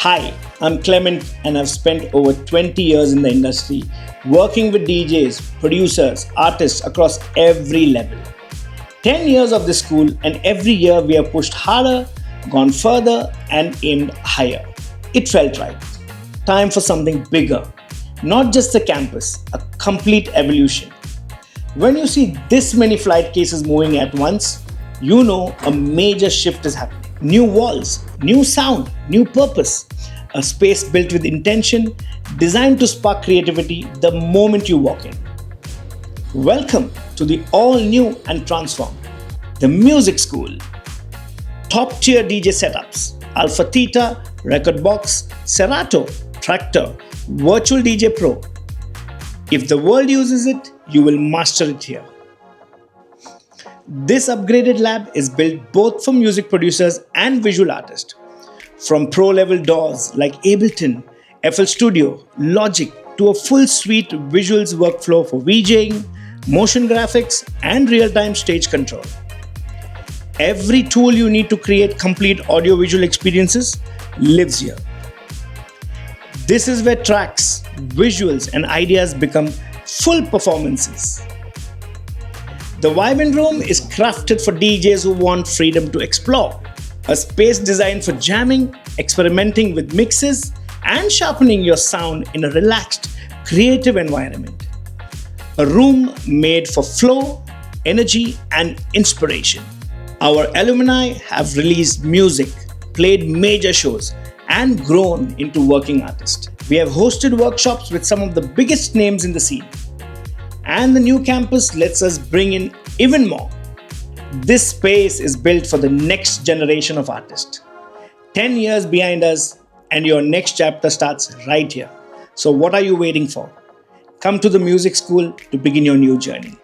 Hi, I'm Clement and I've spent over 20 years in the industry working with DJs, producers, artists across every level. 10 years of this school, and every year we have pushed harder, gone further, and aimed higher. It felt right. Time for something bigger. Not just a campus, a complete evolution. When you see this many flight cases moving at once, you know a major shift is happening. New walls, new sound, new purpose. A space built with intention, designed to spark creativity the moment you walk in. Welcome to the all new and transformed, the Music School. Top tier DJ setups, Alpha Theta, Record Box, Serato, Tractor, Virtual DJ Pro. If the world uses it, you will master it here. This upgraded lab is built both for music producers and visual artists. From pro-level DAWs like Ableton, FL Studio, Logic to a full suite visuals workflow for VJing, motion graphics, and real-time stage control. Every tool you need to create complete audio-visual experiences lives here. This is where tracks, visuals, and ideas become full performances. The Vibrant Room is crafted for DJs who want freedom to explore. A space designed for jamming, experimenting with mixes, and sharpening your sound in a relaxed, creative environment. A room made for flow, energy, and inspiration. Our alumni have released music, played major shows, and grown into working artists. We have hosted workshops with some of the biggest names in the scene. And the new campus lets us bring in even more. This space is built for the next generation of artists. 10 years behind us, and your next chapter starts right here. So what are you waiting for? Come to the Music School to begin your new journey.